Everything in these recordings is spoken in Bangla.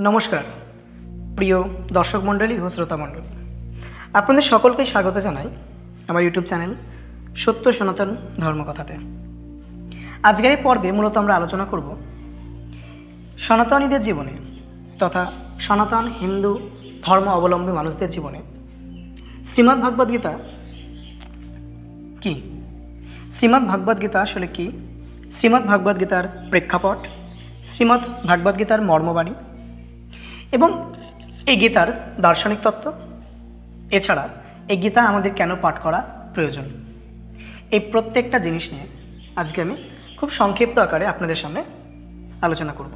নমস্কার প্রিয় দর্শক মণ্ডলী ও শ্রোতা মণ্ডলী, আপনাদের সকলকে স্বাগত জানাই আমার ইউটিউব চ্যানেল সত্য সনাতন ধর্মকথাতে। আজকের এই পর্বে মূলত আমরা আলোচনা করব সনাতনীদের জীবনে তথা সনাতন হিন্দু ধর্ম অবলম্বী মানুষদের জীবনে শ্রীমদ্ ভগবদ্গীতা কী, শ্রীমদ্ ভগবদ্গীতা আসলে কী, শ্রীমদ্ ভগবদ্গীতার প্রেক্ষাপট, শ্রীমদ্ ভগবদ্গীতার মর্মবাণী এবং এই গীতার দার্শনিক তত্ত্ব, এছাড়া এই গীতা আমাদের কেন পাঠ করা প্রয়োজন, এই প্রত্যেকটা জিনিস নিয়ে আজকে আমি খুব সংক্ষিপ্ত আকারে আপনাদের সামনে আলোচনা করব।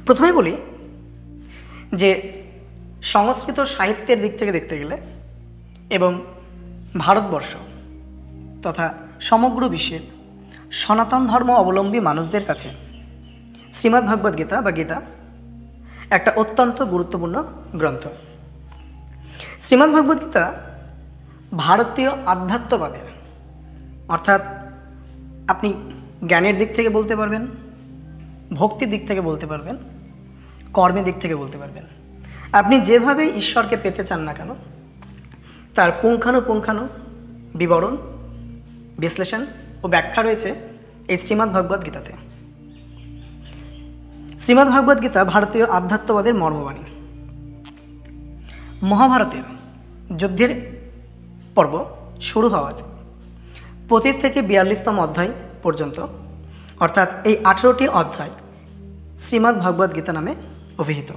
প্রথমে বলি যে সংস্কৃত সাহিত্যের দিক থেকে দেখতে গেলে এবং ভারতবর্ষ তথা সমগ্র বিশ্বের সনাতন ধর্ম অবলম্বী মানুষদের কাছে শ্রীমদ্ ভগবদ্গীতা বা গীতা একটা অত্যন্ত গুরুত্বপূর্ণ গ্রন্থ। শ্রীমদ্ ভগবদ্গীতা ভারতীয় আধ্যাত্মবাদের, অর্থাৎ আপনি জ্ঞানের দিক থেকে বলতে পারবেন, ভক্তির দিক থেকে বলতে পারবেন, কর্মের দিক থেকে বলতে পারবেন, আপনি যেভাবে ঈশ্বরকে পেতে চান না কেন তার পুঙ্খানুপুঙ্খানু বিবরণ, বিশ্লেষণ ও ব্যাখ্যা রয়েছে এই শ্রীমদ্ ভগবদ্গীতাতে। শ্রীমদ্ ভগবদ্গীতা ভারতীয় আধ্যাত্মবাদের মর্মবাণী। মহাভারতের যুদ্ধের পর্ব শুরু হওয়াতে 25 থেকে 42তম অধ্যায় পর্যন্ত, অর্থাৎ এই 18টি অধ্যায় শ্রীমদ্ ভগবদ্গীতা নামে অভিহিত।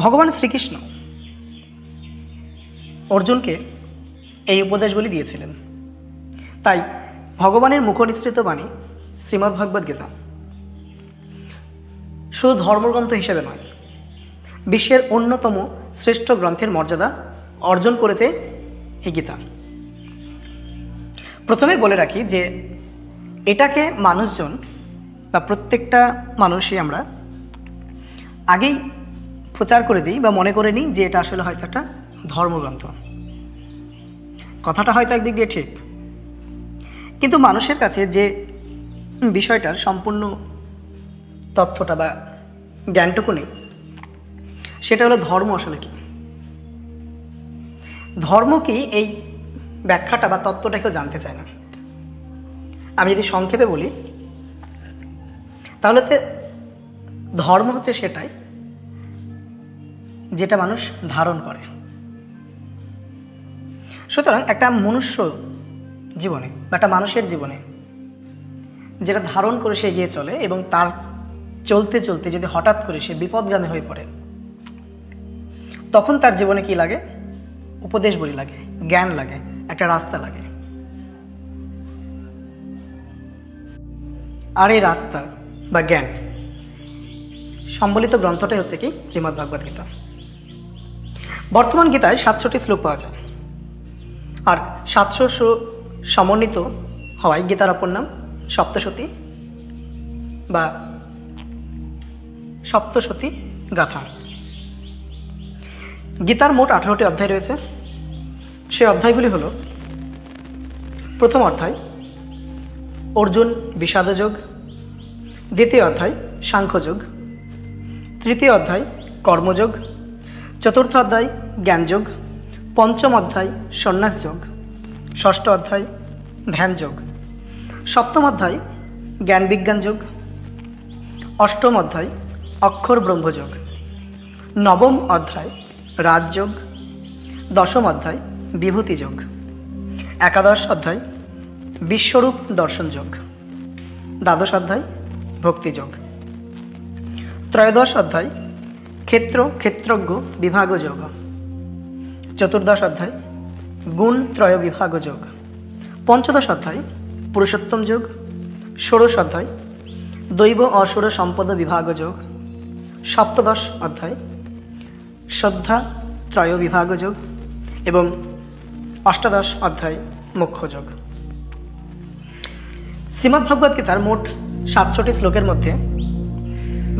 ভগবান শ্রীকৃষ্ণ অর্জুনকে এই উপদেশগুলি দিয়েছিলেন। তাই ভগবানের মুখনিসৃত বাণী শ্রীমদ্ ভগবদ্গীতা শুধু ধর্মগ্রন্থ হিসেবে নয়, বিশ্বের অন্যতম শ্রেষ্ঠ গ্রন্থের মর্যাদা অর্জন করেছে এই গীতা। প্রথমে বলে রাখি যে এটাকে মানুষজন বা প্রত্যেকটা মানুষই আমরা আগেই প্রচার করে দিই বা মনে করে নিই যে এটা আসলে হয়তো একটা ধর্মগ্রন্থ। কথাটা হয়তো একদিক দিয়ে ঠিক, কিন্তু মানুষের কাছে যে বিষয়টার সম্পূর্ণ তথ্যটা বা জ্ঞানটুকু নেই, সেটা হলো ধর্ম আসলে কি। ধর্ম কি এই ব্যাখ্যাটা বা তত্ত্বটা কেউ জানতে চায় না। আমি যদি সংক্ষেপে বলি তাহলে হচ্ছে ধর্ম হচ্ছে সেটাই যেটা মানুষ ধারণ করে। সুতরাং একটা মনুষ্য জীবনে বা একটা মানুষের জীবনে যেটা ধারণ করে সে এগিয়ে চলে এবং তার চলতে চলতে যদি হঠাৎ করে সে বিপদগামী হয়ে পড়ে, তখন তার জীবনে কি লাগে? উপদেশ বলি লাগে, জ্ঞান লাগে, একটা রাস্তা লাগে। আর এই রাস্তা বা জ্ঞান সম্বলিত গ্রন্থটাই হচ্ছে কি শ্রীমদ্ ভগবদ্গীতা। বর্তমান গীতায় 700টি শ্লোক পাওয়া যায়, আর 700 সমন্বিত হওয়ায় গীতার অপর নাম সপ্তশতী বা সপ্তশতী গাথা। গীতার মোট 18টি অধ্যায় রয়েছে। সেই অধ্যায়গুলি হল: প্রথম অধ্যায় অর্জুন বিষাদযোগ, দ্বিতীয় অধ্যায় সাংখ্যযোগ, তৃতীয় অধ্যায় কর্মযোগ, চতুর্থ অধ্যায় জ্ঞানযোগ, পঞ্চম অধ্যায় সন্ন্যাসযোগ, ষষ্ঠ অধ্যায় ধ্যানযোগ, সপ্তম অধ্যায় জ্ঞান বিজ্ঞান যোগ, অষ্টম অধ্যায় অক্ষর ব্রহ্মযোগ, নবম অধ্যায় রাজযোগ, দশম অধ্যায় বিভূতি যোগ, একাদশ অধ্যায় বিশ্বরূপ দর্শন যোগ, দ্বাদশ অধ্যায় ভক্তিযোগ, ত্রয়োদশ অধ্যায় ক্ষেত্রজ্ঞ বিভাগ যোগ, চতুর্দশ অধ্যায় গুণ ত্রয় বিভাগ যোগ, পঞ্চদশ অধ্যায় পুরুষোত্তম যোগ, ষোড়শ অধ্যায় দৈব অসুর সম্পদ বিভাগ যোগ, সপ্তদশ অধ্যায় শ্রদ্ধা ত্রয় বিভাগ যোগ এবং অষ্টাদশ অধ্যায় মোক্ষ যোগ। শ্রীমদ্ ভগবদ্গীতার মোট 700টি শ্লোকের মধ্যে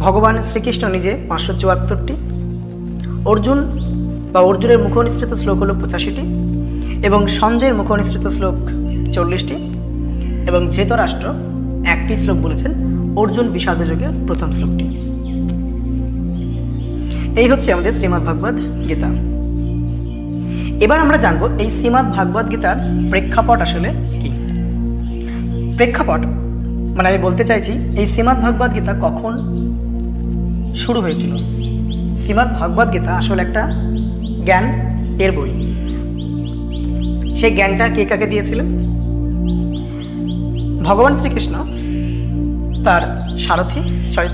ভগবান শ্রীকৃষ্ণ নিজে 574টি, অর্জুনের মুখনিসৃত শ্লোক হল 85টি এবং সঞ্জয়ের মুখনিসৃত শ্লোক 40টি এবং ধৃতরাষ্ট্র একটি শ্লোক বলেছেন অর্জুন বিষাদযোগের প্রথম শ্লোকটি। এই হচ্ছে আমাদের শ্রীমদ্ ভাগবত গীতা। এবার আমরা জানবো এই শ্রীমদ্ ভাগবত গীতার প্রেক্ষাপট আসলে কি। প্রেক্ষাপট মানে আমি বলতে চাইছি এই শ্রীমদ্ ভাগবত গীতা কখন শুরু হয়েছিল। শ্রীমদ্ ভাগবত গীতা আসলে একটা জ্ঞান এর বই। সেই জ্ঞানটা কে কাকে দিয়েছিলেন? ভগবান শ্রীকৃষ্ণ তার সারথি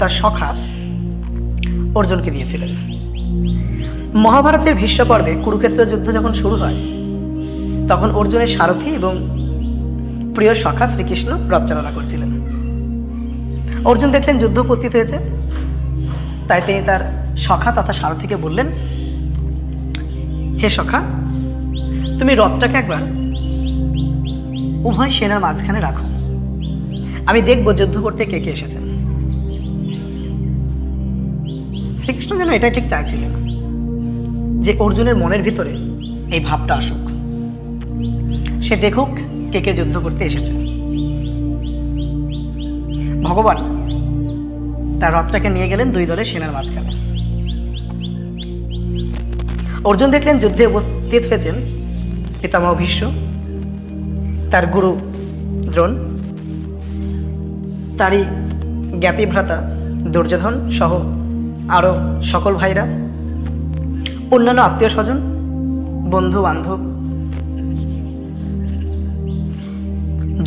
তার সখা অর্জুনকে দিয়েছিলেন। মহাভারতের ভীষ্ম পর্বে কুরুক্ষেত্র যুদ্ধ যখন শুরু হয় তখন অর্জুনের সারথি এবং প্রিয় সখা শ্রীকৃষ্ণ রথ চালনা করছিলেন। অর্জুন দেখলেন যুদ্ধ উপস্থিত হয়েছে, তাই তিনি তার সখা তথা সারথিকে বললেন, হে সখা, তুমি রথটাকে একবার উভয় সেনার মাঝখানে রাখো, আমি দেখব যুদ্ধ করতে কে কে এসেছেন। শ্রীকৃষ্ণ যেন এটাই ঠিক চাইছিলেন যে অর্জুনের মনের ভিতরে এই ভাবটা আসুক, সে দেখুক কে কে যুদ্ধ করতে এসেছে। ভগবান তার রথটাকে নিয়ে গেলেন দুই দলের সেনার মাঝখানে। অর্জুন দেখলেন যুদ্ধে উপস্থিত হয়েছেন পিতামহ ভীষ্ম, তার গুরু দ্রোণ, তারই জ্ঞাতিভ্রাতা দুর্যোধন সহ আরও সকল ভাইরা, অন্যান্য আত্মীয় স্বজন, বন্ধু বান্ধব।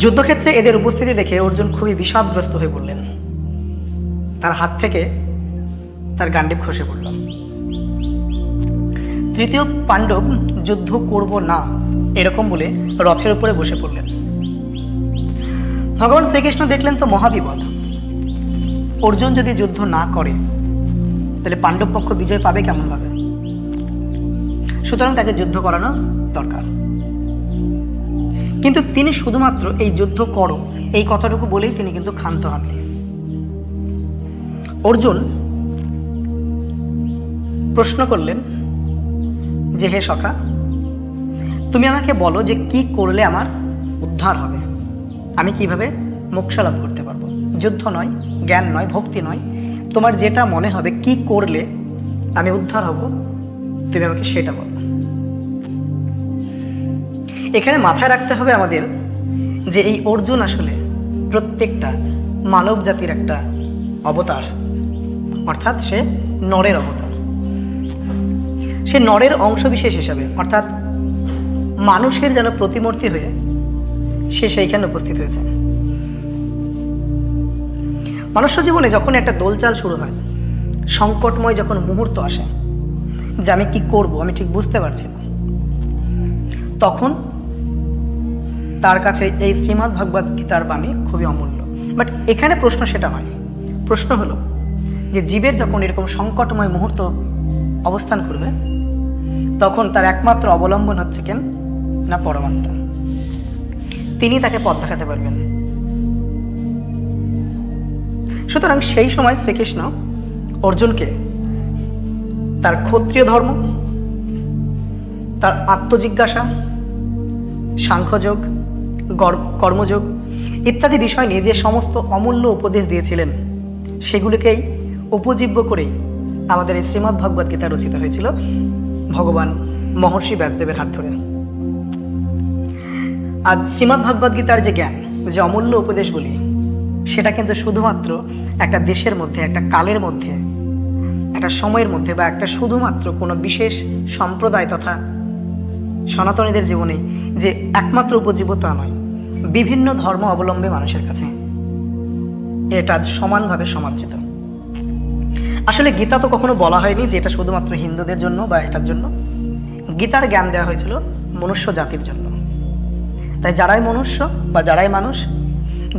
যুদ্ধক্ষেত্রে এদের উপস্থিতি দেখে অর্জুন খুবই বিষাদগ্রস্ত হয়ে পড়লেন। তার হাত থেকে তার গান্ডীব খসে পড়ল। তৃতীয় পাণ্ডব যুদ্ধ করব না এরকম বলে রথের উপরে বসে পড়লেন। ভগবান শ্রীকৃষ্ণ দেখলেন তো মহাবিপদ, অর্জুন যদি যুদ্ধ না করে তাহলে পাণ্ডব পক্ষ বিজয় পাবে কেমন ভাবে? সুতরাং তাকে যুদ্ধ করানো দরকার। কিন্তু তিনি শুধুমাত্র এই যুদ্ধ করো এই কথাটুকু বলেই তিনি কিন্তু ক্ষান্ত হননি। অর্জুন প্রশ্ন করলেন যে, হে সখা, তুমি আমাকে বলো যে কি করলে আমার উদ্ধার হবে, আমি কিভাবে মোক্ষ লাভ করতে পারবো? যুদ্ধ নয়, জ্ঞান নয়, ভক্তি নয়, তোমার যেটা মনে হবে কি করলে আমি উদ্ধার হব, তুমি আমাকে সেটা বলো। এখানে মাথায় রাখতে হবে আমাদের যে এই অর্জুন আসলে প্রত্যেকটা মানব জাতির একটা অবতার, অর্থাৎ সে নরের অবতার। সে নরের অংশবিশেষ হিসাবে, অর্থাৎ মানুষের যেন প্রতিমূর্তি হয়ে সে সেইখানে উপস্থিত হয়েছে। মনুষ্য জীবনে যখন একটা দোলচাল শুরু হয়, সংকটময় যখন মুহূর্ত আসে যে আমি কি করব আমি ঠিক বুঝতে পারছি না, তখন তার কাছে এই শ্রীমদ্ ভাগবত গীতার বাণী খুবই অমূল্য। বাট এখানে প্রশ্ন সেটা নয়। প্রশ্ন হলো যে জীবের যখন এরকম সংকটময় মুহূর্ত অবস্থান করবে তখন তার একমাত্র অবলম্বন হচ্ছে কেন না পরমাত্মা। তিনি তাকে পথ দেখাতে পারবেন। সুতরাং সেই সময় শ্রীকৃষ্ণ অর্জুনকে তার ক্ষত্রিয় ধর্ম, তার আত্মজিজ্ঞাসা, সাংখ্যযোগ, কর্মযোগ ইত্যাদি বিষয় নিয়ে যে সমস্ত অমূল্য উপদেশ দিয়েছিলেন সেগুলিকেই উপজীব্য করেই আমাদের এই শ্রীমদ্ ভাগবত গীতা রচিত হয়েছিল ভগবান মহর্ষি ব্যাসদেবের হাত ধরে। আজ শ্রীমদ্ ভাগবত গীতার যে জ্ঞান, যে অমূল্য উপদেশগুলি, সেটা কিন্তু শুধুমাত্র একটা দেশের মধ্যে, একটা কালের মধ্যে, একটা সময়ের মধ্যে বা একটা শুধুমাত্র কোনো বিশেষ সম্প্রদায় তথা সনাতনীদের জীবনে যে একমাত্র উপজীব্য তা নয়, বিভিন্ন ধর্ম অবলম্বী মানুষের কাছে এটা আজ সমানভাবে সমাদৃত। আসলে গীতা তো কখনো বলা হয়নি যে এটা শুধুমাত্র হিন্দুদের জন্য বা এটার জন্য। গীতার জ্ঞান দেওয়া হয়েছিল মনুষ্য জাতির জন্য। তাই যারাই মনুষ্য বা যারাই মানুষ,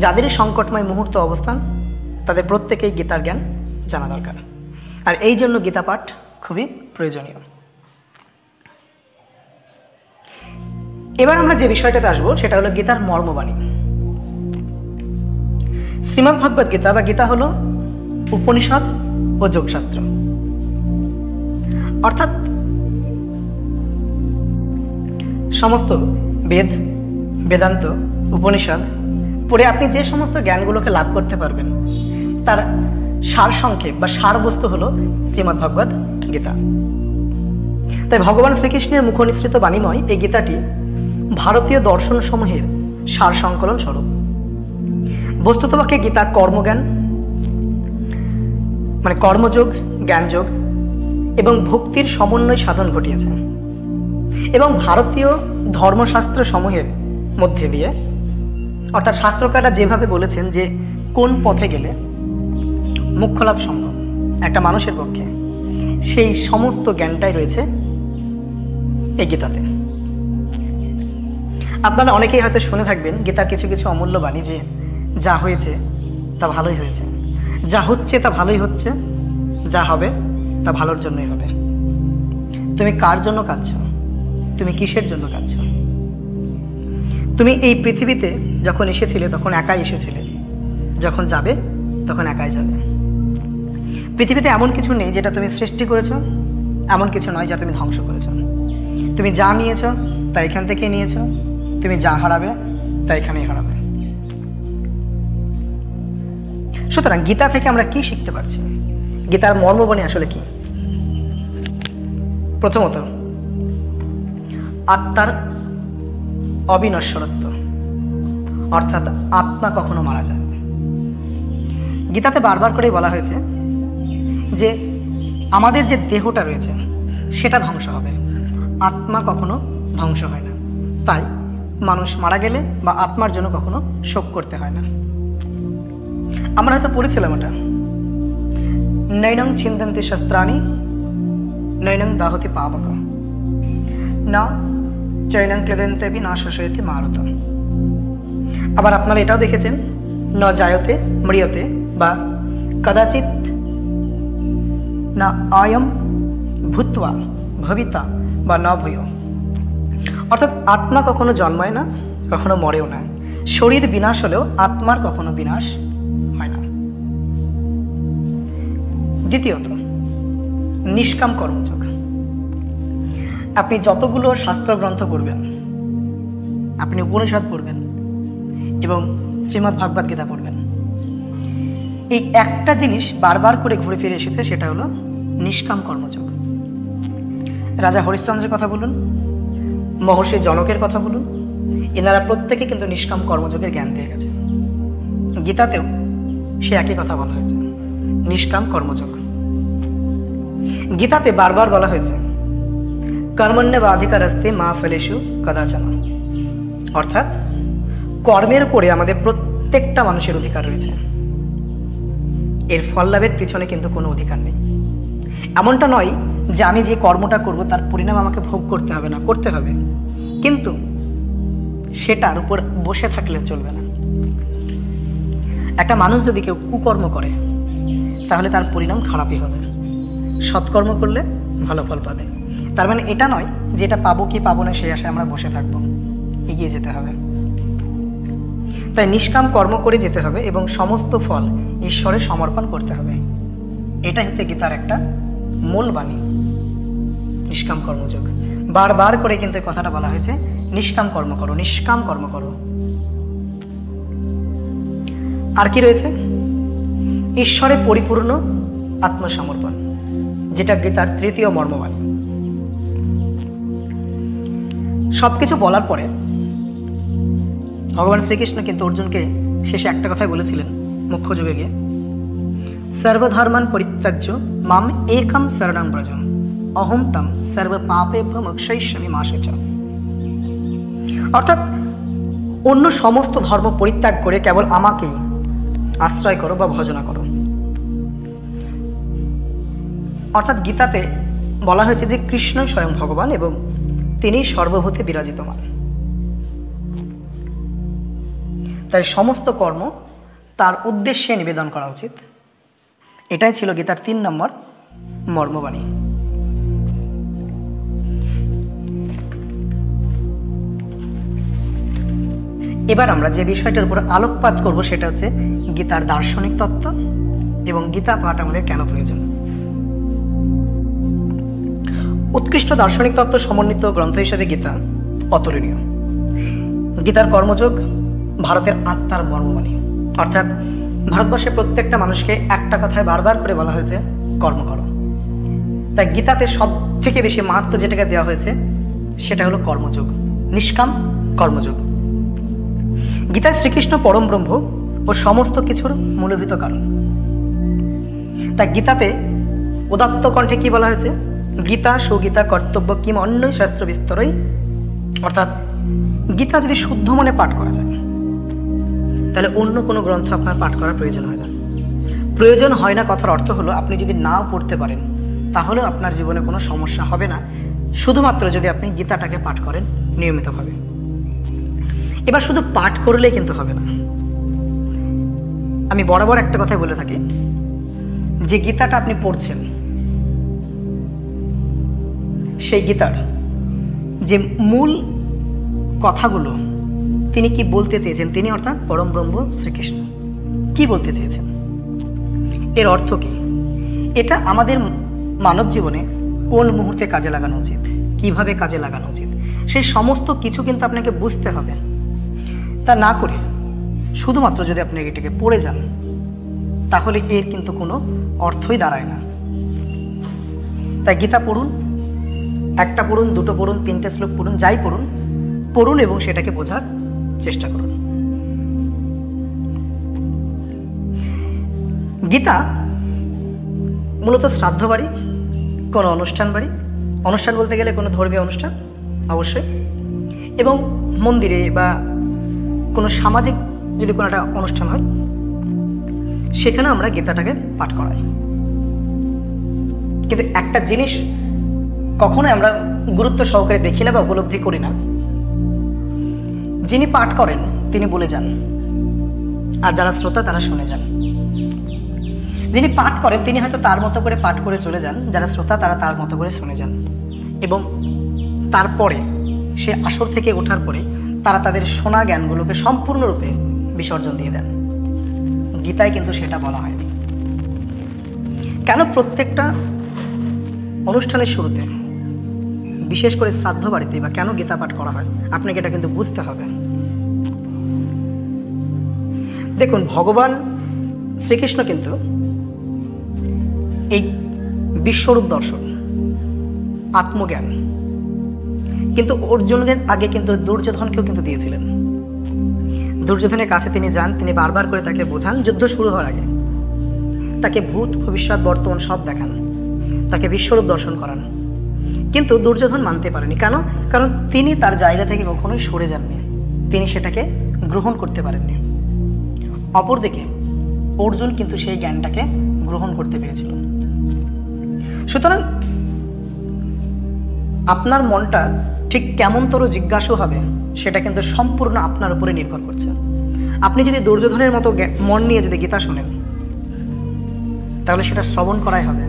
যাদেরই সংকটময় মুহূর্ত অবস্থান, তাদের প্রত্যেকেই গীতার জ্ঞান জানা দরকার। আর এই জন্য গীতা পাঠ খুবই প্রয়োজনীয়। এবার আমরা যে বিষয়টাতে আসবো সেটা হলো গীতার মর্মবাণী। শ্রীমদ্ ভাগবত গীতা বা গীতা হলো উপনিষদ ও যোগশাস্ত্র, অর্থাৎ সমস্ত বেদ, বেদান্ত, উপনিষদ পড়ে আপনি যে সমস্ত জ্ঞানগুলোকে লাভ করতে পারবেন তার সারসংক্ষেপ বা সারবস্তু হলো শ্রীমদ্ভগবদ্ গীতা। তাই ভগবান শ্রীকৃষ্ণের মুখনিসৃত বাণীময় এই গীতাটি ভারতীয় দর্শন সমূহের সার সংকলন স্বরূপ। বস্তুতপক্ষে গীতা কর্মজ্ঞান মানে কর্মযোগ, জ্ঞানযোগ এবং ভক্তির সমন্বয় সাধন ঘটিয়েছে এবং ভারতীয় ধর্মশাস্ত্র সমূহের মধ্যে দিয়ে, অর্থাৎ শাস্ত্রকাররা যেভাবে বলেছেন যে কোন পথে গেলে মোক্ষ লাভ সম্ভব একটা মানুষের পক্ষে, সেই সমস্ত জ্ঞানটাই রয়েছে এই গীতাতে। আপনারা অনেকেই হয়তো শুনে থাকবেন গীতার কিছু কিছু অমূল্য বাণী, যে যা হয়েছে তা ভালোই হয়েছে, যা হচ্ছে তা ভালোই হচ্ছে, যা হবে তা ভালোর জন্যই হবে। তুমি কার জন্য কাঁদছ? তুমি কিসের জন্য কাঁদছ? তুমি এই পৃথিবীতে যখন এসেছিলে তখন একাই এসেছিলে, যখন যাবে তখন একাই যাবে। পৃথিবীতে এমন কিছু নেই যেটা তুমি সৃষ্টি করেছো, এমন কিছু নয় যা তুমি ধ্বংস করেছো। তুমি যা নিয়েছ তা এখান থেকে নিয়েছ, তুমি যা হারাবে তা এখানেই হারাবে। সুতরাং গীতা থেকে আমরা কি শিখতে পারছি? গীতার মর্মবাণী আসলে কি? প্রথমত, আত্মার অবিনশ্বরত্ব, অর্থাৎ আত্মা কখনো মারা যায় না। গীতাতে বারবার করেই বলা হয়েছে যে আমাদের যে দেহটা রয়েছে সেটা ধ্বংস হবে, আত্মা কখনো ধ্বংস হয় না। তাই মানুষ মারা গেলে বা আত্মার জন্য কখনো শোক করতে হয় না। আমরা হয়তো পড়েছিলাম ওটা, নৈনং ছিন্দন্তি শস্ত্রাণি নৈনং দাহতি পাবক না চৈনং ক্লেদন্তে না শোষয়তি মারত। আবার আপনারা এটাও দেখেছেন, ন জায়তে ম্রিয়তে বা কদাচিৎ না আয়ম ভূত্বা ভবিতা বা ন ভূয়। অর্থাৎ আত্মা কখনো জন্মায় না, কখনো মরেও না। শরীর বিনাশ হলেও আত্মার কখনো বিনাশ হয় না। দ্বিতীয়ত, নিষ্কাম কর্মযোগ। আপনি যতগুলো শাস্ত্রগ্রন্থ পড়বেন, আপনি উপনিষদ পড়বেন এবং শ্রীমদ্ভাগবত গীতা পড়বেন, এই একটা জিনিস বারবার করে ঘুরে ফিরে এসেছে, সেটা হলো নিষ্কাম কর্মযোগ। রাজা হরিশ্চন্দ্রের কথা বলুন, মহর্ষি জনকের কথা বলুন, এনারা প্রত্যেকে কিন্তু নিষ্কাম কর্মযোগের জ্ঞান দিয়ে গেছে। গীতাতেও সে একই কথা বলা হয়েছে, নিষ্কাম কর্মযোগ। গীতাতে বারবার বলা হয়েছে কর্মণ্যবাধিকারস্তে মা ফলেষু কদাচন, অর্থাৎ কর্মের উপরে আমাদের প্রত্যেকটা মানুষের অধিকার রয়েছে, এর ফল লাভের পিছনে কিন্তু কোনো অধিকার নেই। এমনটা নয় যে আমি যে কর্মটা করব তার পরিণাম আমাকে ভোগ করতে হবে না, করতে হবে, কিন্তু সেটার উপর বসে থাকলে চলবে না। একটা মানুষ যদি কেউ কুকর্ম করে তাহলে তার পরিণাম খারাপই হবে, সৎকর্ম করলে ভালো ফল পাবে। তার মানে এটা নয় যে এটা পাবো কি পাবো না সেই আশায় আমরা বসে থাকবো, এগিয়ে যেতে হবে। তাই নিষ্কাম কর্ম করে যেতে হবে এবং সমস্ত ফল ঈশ্বরে সমর্পণ করতে হবে। এটাই হচ্ছে গীতার একটা মূল বাণী, নিষ্কাম কর্মযোগ। বারবার করে কিন্তু কথাটা বলা হয়েছে, নিষ্কাম কর্ম করো, নিষ্কাম কর্ম করো। আর কি রয়েছে? ঈশ্বরে পরিপূর্ণ আত্মসমর্পণ, যেটা গীতার তৃতীয় মর্মবাণী। সবকিছু বলার পরে ভগবান শ্রীকৃষ্ণ কিন্তু অর্জুনকে শেষে একটা কথাই বলেছিলেন মুখ্য যুগে গিয়ে, সর্বধর্মান পরিত্যাজ্য মাম একম শরণং ব্রজ অহম তম সর্ব পাপেভ্যো মোক্ষয়িষ্যামি মা শুচঃ। অর্থাৎ অন্য সমস্ত ধর্ম পরিত্যাগ করে কেবল আমাকেই আশ্রয় করো বা ভজনা করো। অর্থাৎ গীতাতে বলা হয়েছে যে কৃষ্ণই স্বয়ং ভগবান এবং তিনি সর্বভূতে বিরাজিতমান। তাই সমস্ত কর্ম তার উদ্দেশ্যে নিবেদন করা উচিত। এটাই ছিল গীতার 3 নম্বর মর্মবাণী। এবার আমরা যে বিষয়টার উপর আলোকপাত করব সেটা হচ্ছে গীতার দার্শনিক তত্ত্ব এবং গীতা পাঠ আমাদের কেন প্রয়োজন। উৎকৃষ্ট দার্শনিক তত্ত্ব সমন্বিত গ্রন্থ হিসেবে গীতা অতুলনীয়। গীতার কর্মযোগ ভারতের আত্মার মর্মবাণী, অর্থাৎ ভারতবর্ষে প্রত্যেকটা মানুষকে একটা কথায় বারবার করে বলা হয়েছে, কর্ম করো। তাই গীতাতে সব থেকে বেশি মাহাত্ম্য যেটাকে দেওয়া হয়েছে সেটা হলো কর্মযোগ, নিষ্কাম কর্মযোগ। গীতায় শ্রীকৃষ্ণ পরম ব্রহ্ম ও সমস্ত কিছুর মূলভূত কারণ। তাই গীতাতে উদাত্ত কণ্ঠে কি বলা হয়েছে? গীতা সুগীতা কর্তব্য কিম অন্য শাস্ত্র বিস্তরই। অর্থাৎ গীতা যদি শুদ্ধ মনে পাঠ করা যায় তাহলে অন্য কোনো গ্রন্থ আপনার পাঠ করার প্রয়োজন হয় না। প্রয়োজন হয় না কথার অর্থ হলো আপনি যদি নাও পড়তে পারেন তাহলেও আপনার জীবনে কোনো সমস্যা হবে না, শুধুমাত্র যদি আপনি গীতাটাকে পাঠ করেন নিয়মিতভাবে। এবার শুধু পাঠ করলেই কিন্তু হবে না। আমি বরাবর একটা কথাই বলে থাকি, যে গীতাটা আপনি পড়ছেন সেই গীতার যে মূল কথাগুলো তিনি কি বলতে চেয়েছেন, তিনি অর্থাৎ পরম ব্রহ্ম শ্রীকৃষ্ণ কি বলতে চেয়েছেন, এর অর্থ কি, এটা আমাদের মানব জীবনে কোন মুহূর্তে কাজে লাগানো উচিত, কিভাবে কাজে লাগানো উচিত, সেই সমস্ত কিছু কিন্তু আপনাকে বুঝতে হবে। তা না করে শুধুমাত্র যদি আপনি এটাকে পড়ে যান তাহলে এর কিন্তু কোনো অর্থই দাঁড়ায় না। তাই গীতা পড়ুন, একটা পড়ুন, দুটো পড়ুন, তিনটে শ্লোক পড়ুন, যাই পড়ুন পড়ুন এবং সেটাকে বোঝার চেষ্টা করুন। গীতা মূলত শ্রাদ্ধ বাড়ি, কোনো অনুষ্ঠান বাড়ি, অনুষ্ঠান বলতে গেলে কোনো ধর্মীয় অনুষ্ঠান অবশ্যই, এবং মন্দিরে বা কোনো সামাজিক যদি কোনো একটা অনুষ্ঠান হয় সেখানে আমরা গীতাটাকে পাঠ করাই। কিন্তু একটা জিনিস কখনোই আমরা গুরুত্ব সহকারে দেখি না বা উপলব্ধি করি না, যিনি পাঠ করেন তিনি বলে যান আর যারা শ্রোতা তারা শুনে যান। যিনি পাঠ করেন তিনি হয়তো তার মতো করে পাঠ করে চলে যান, যারা শ্রোতা তারা তার মতো করে শুনে যান, এবং তারপরে সে আসর থেকে ওঠার পরে তারা তাদের শোনা জ্ঞানগুলোকে সম্পূর্ণরূপে বিসর্জন দিয়ে দেন। গীতায় কিন্তু সেটা বলা হয়নি। কেন প্রত্যেকটা অনুষ্ঠানের শুরুতে, বিশেষ করে শ্রাদ্ধ বাড়িতে বা কেন গীতা পাঠ করা হয় আপনাকে এটা কিন্তু বুঝতে হবে। দেখুন, ভগবান শ্রীকৃষ্ণ কিন্তু এই বিশ্বরূপ দর্শন, আত্মজ্ঞান কিন্তু অর্জুনের আগে কিন্তু দুর্যোধনকেও কিন্তু দিয়েছিলেন। দুর্যোধনের কাছে তিনি যান, তিনি বারবার করে তাকে বোঝান, যুদ্ধ শুরু হওয়ার আগে তাকে ভূত ভবিষ্যৎ বর্তমান সব দেখান, তাকে বিশ্বরূপ দর্শন করান, কিন্তু দুর্যোধন মানতে পারেনি। কেন? কারণ তিনি তার জায়গা থেকে কখনোই সরে যাননি, তিনি সেটাকে গ্রহণ করতে পারেননি। অপরদিকে অর্জুন কিন্তু সেই জ্ঞানটাকে গ্রহণ করতে পেরেছিল। সুতরাং আপনার মনটা ঠিক কেমনতর জিজ্ঞাসা হবে সেটা কিন্তু সম্পূর্ণ আপনার উপরে নির্ভর করছে। আপনি যদি দুর্যোধনের মতো মন নিয়ে যদি গীতা শোনেন তাহলে সেটা শ্রবণ করাই হবে,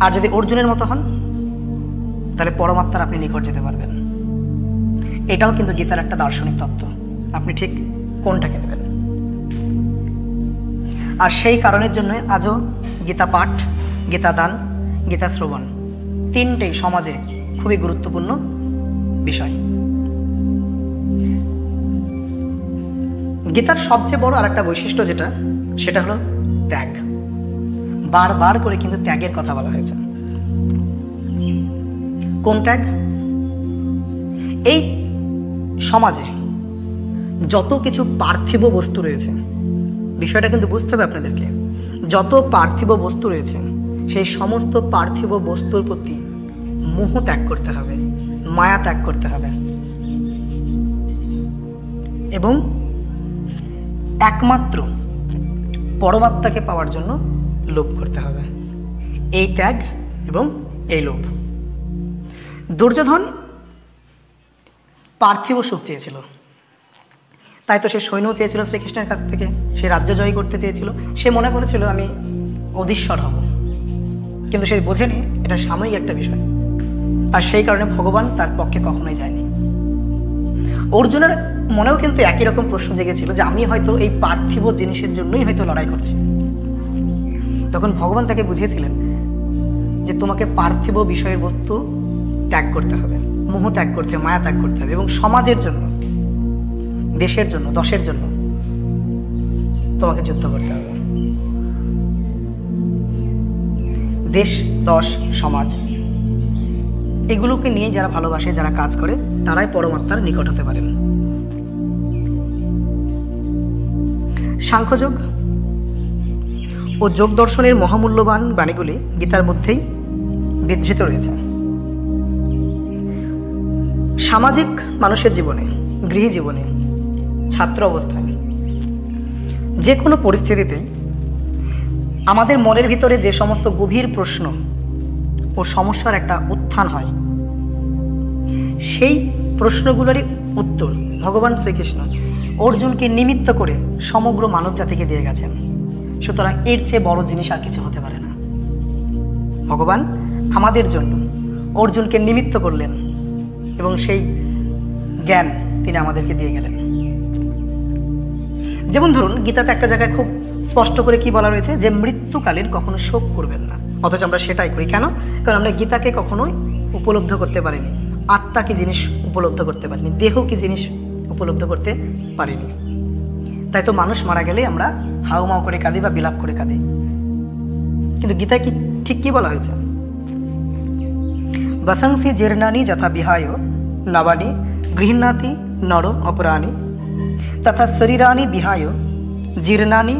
আর যদি অর্জুনের মতো হন তাহলে পরমাত্মার আপনি নিকট যেতে পারবেন। এটাও কিন্তু গীতার একটা দার্শনিক তত্ত্ব, আপনি ঠিক কোনটাকে নেবেন। আর সেই কারণের জন্য আজও গীতা পাঠ, গীতা দান, গীতা শ্রবণ তিনটেই সমাজে খুবই গুরুত্বপূর্ণ বিষয়। গীতার সবচেয়ে বড় আরেকটা বৈশিষ্ট্য যেটা, সেটা হলো ত্যাগ। বারবার করে কিন্তু ত্যাগের কথা বলা হয়েছে। কোন ত্যাগ? এই সমাজে যত কিছু পার্থিব বস্তু রয়েছে, বিষয়টা কিন্তু বুঝতে হবে আপনাদেরকে, যত পার্থিব বস্তু রয়েছে সেই সমস্ত পার্থিব বস্তুর প্রতি মোহ ত্যাগ করতে হবে, মায়া ত্যাগ করতে হবে, এবং একমাত্র পরমাত্মাকে পাওয়ার জন্য লোভ করতে হবে। এই ত্যাগ এবং এই লোভ। দুর্যোধন পার্থিব সুখ চেয়েছিল, তাই তো সে সৈন্যও চেয়েছিল শ্রীকৃষ্ণের কাছ থেকে, সে রাজ্য জয় করতে চেয়েছিল, সে মনে করেছিল আমি অধীশ্বর হব, কিন্তু সে বোঝেনি এটা সাময়িক একটা বিষয়, আর সেই কারণে ভগবান তার পক্ষে কখনোই যায়নি। অর্জুনের মনেও কিন্তু একই রকম প্রশ্ন জেগেছিল যে আমি হয়তো এই পার্থিব জিনিসের জন্যই হয়তো লড়াই করছি। তখন ভগবান তাকে বুঝিয়েছিলেন যে তোমাকে পার্থিব বিষয়ের বস্তু ত্যাগ করতে হবে, মোহ ত্যাগ করতে হবে, মায়া ত্যাগ করতে হবে, এবং সমাজের জন্য, দেশের জন্য, দশের জন্য তোমাকে যুদ্ধ করতে হবে। দেশ, দশ, সমাজ এগুলোকে নিয়ে যারা ভালোবাসে, যারা কাজ করে, তারাই পরমাত্মার নিকট হতে পারেন। সাংখ্যযোগ ও যোগ দর্শনের মহামূল্যবান বাণীগুলি গীতার মধ্যেই বিধৃত রয়েছে। সামাজিক মানুষের জীবনে, গৃহী জীবনে, ছাত্র অবস্থায়, যে কোনো পরিস্থিতিতেই আমাদের মনের ভিতরে যে সমস্ত গভীর প্রশ্ন ও সমস্যার একটা উত্থান হয়, সেই প্রশ্নগুলোরই উত্তর ভগবান শ্রীকৃষ্ণ অর্জুনকে নিমিত্ত করে সমগ্র মানব জাতিকে দিয়ে গেছেন। সুতরাং এর চেয়ে বড় জিনিস আর কিছু হতে পারে না। ভগবান আমাদের জন্য অর্জুনকে নিমিত্ত করলেন এবং সেই জ্ঞান তিনি আমাদেরকে দিয়ে গেলেন। যেমন ধরুন, গীতাতে একটা জায়গায় খুব স্পষ্ট করে কি বলা রয়েছে, যে মৃত্যুকালীন কখনো শোক করবেন না। অথচ আমরা সেটাই করি। কেন? কারণ আমরা গীতাকে কখনোই উপলব্ধ করতে পারিনি, আত্মা কি জিনিস উপলব্ধ করতে পারিনি, দেহ কি জিনিস উপলব্ধ করতে পারিনি। তাই তো মানুষ মারা গেলে আমরা হাউমাউ করে কাঁদি বা বিলাপ করে কাঁদি। কিন্তু গীতায় কি ঠিক কি বলা হয়েছে? বসংসি জীর্ণানি যথা বিহায় নবানি গৃহ্ণাতি নর অপরাণি তথা শরীরানি বিহায় জীর্ণানি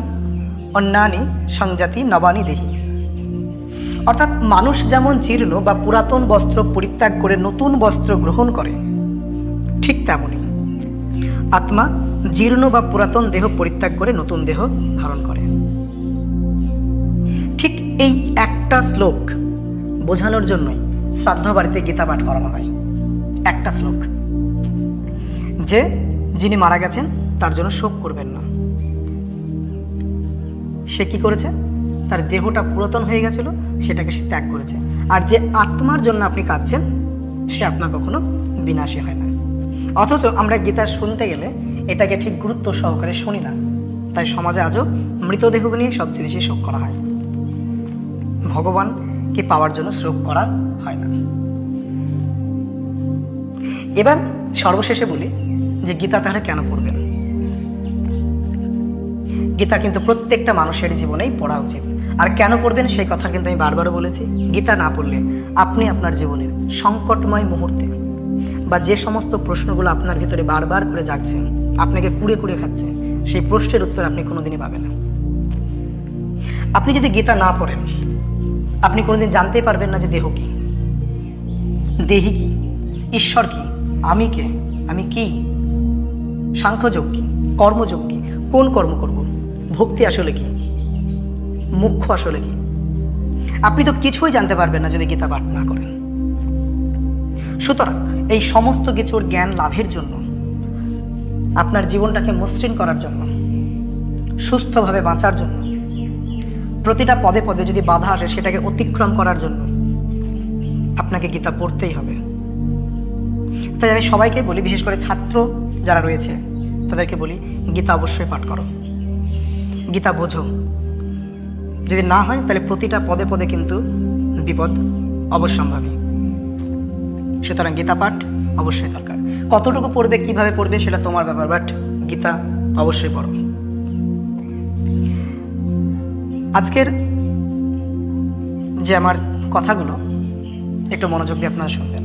অন্যানি সংজাতি নবানি দেহি। অর্থাৎ মানুষ যেমন জীর্ণ বা পুরাতন বস্ত্র পরিত্যাগ করে নতুন বস্ত্র গ্রহণ করে, ঠিক তেমনি আত্মা জীর্ণ বা পুরাতন দেহ পরিত্যাগ করে নতুন দেহ ধারণ করে। ঠিক এই একটা শ্লোক বোঝানোর জন্যই শ্রাদ্ধ বাড়িতে গীতা পাঠ করানো হয়। একটা শ্লোক, যে যিনি মারা গেছেন তার জন্য শোক করবেন না। সে কি করেছে? তার দেহটা পুরাতন হয়ে গেছিল, সেটাকে সে ত্যাগ করেছে। আর যে আত্মার জন্য আপনি কাঁদছেন, সে আত্মা কখনো বিনাশী হয় না। অথচ আমরা গীতা শুনতে গেলে এটাকে ঠিক গুরুত্ব সহকারে শুনি না। তাই সমাজে আজও মৃতদেহ নিয়ে সবচেয়ে বেশি শোক করা হয়, ভগবানকে পাওয়ার জন্য শোক করা হয় না। এবার সর্বশেষে বলি যে গীতা তাহলে কেন পড়বেন। গীতা কিন্তু প্রত্যেকটা মানুষের জীবনেই পড়া উচিত। আর কেন পড়বেন সেই কথা কিন্তু আমি বারবারও বলেছি। গীতা না পড়লে আপনি আপনার জীবনের সংকটময় মুহূর্তে বা যে সমস্ত প্রশ্নগুলো আপনার ভিতরে বারবার করে জাগছে, আপনাকে কুড়ে কুড়ে খাচ্ছে, সেই প্রশ্নের উত্তর আপনি কোনোদিনই পাবেন না। আপনি যদি গীতা না পড়েন, আপনি কোনোদিন জানতেই পারবেন না যে দেহ কি, দেহি কি, ঈশ্বর কি, আমি কে, আমি কি, সাংখ্যযোগ কি, কর্মযোগ কি, কোন কর্ম করব, ভক্তি আসলে কি, মুখ্য আসলে কি। আপনি তো কিছুই জানতে পারবেন না যদি গীতা পাঠ না করেন। সুতরাং এই সমস্ত কিছুর জ্ঞান লাভের জন্য, আপনার জীবনটাকে মসৃণ করার জন্য, সুস্থভাবে বাঁচার জন্য, প্রতিটা পদে পদে যদি বাধা আসে সেটাকে অতিক্রম করার জন্য আপনাকে গীতা পড়তেই হবে। তাই আমি সবাইকে বলি, বিশেষ করে ছাত্র যারা রয়েছে তাদেরকে বলি, গীতা অবশ্যই পাঠ করো, গীতা বোঝো। যদি না হয় তাহলে প্রতিটা পদে পদে কিন্তু বিপদ অবশ্যম্ভাবী। সুতরাং গীতা পাঠ অবশ্যই দরকার। কতটুকু পড়বে, কিভাবে পড়বে সেটা তোমার ব্যাপার, বাট গীতা অবশ্যই পড়ো। আজকের যে আমার কথাগুলো একটু মনোযোগ দিয়ে আপনারা শুনবেন,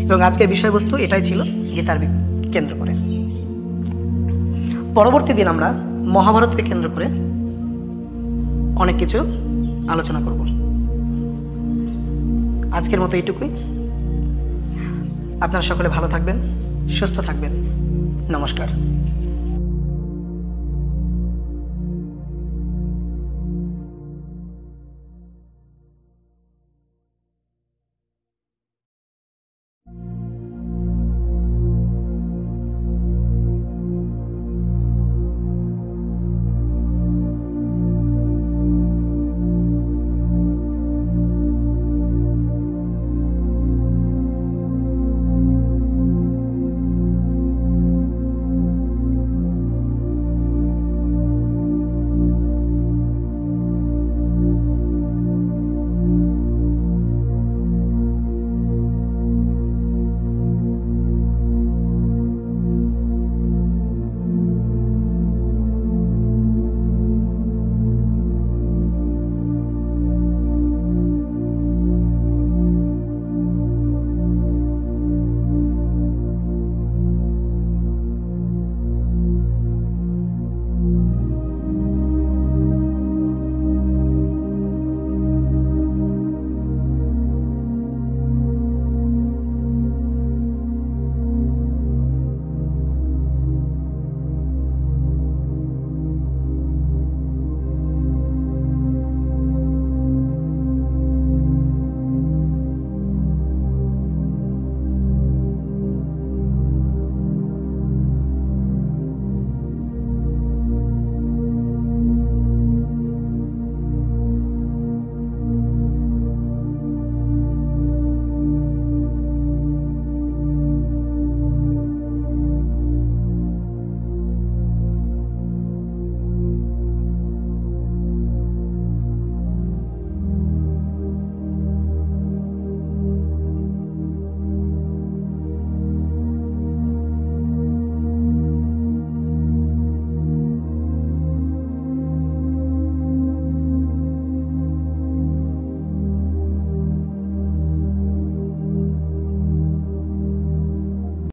এবং আজকের বিষয়বস্তু এটাই ছিল গীতার কেন্দ্র করে। পরবর্তী দিন আমরা মহাভারতকে কেন্দ্র করে অনেক কিছু আলোচনা করব। আজকের মতো এইটুকুই। আপনারা সকলে ভালো থাকবেন, সুস্থ থাকবেন। নমস্কার।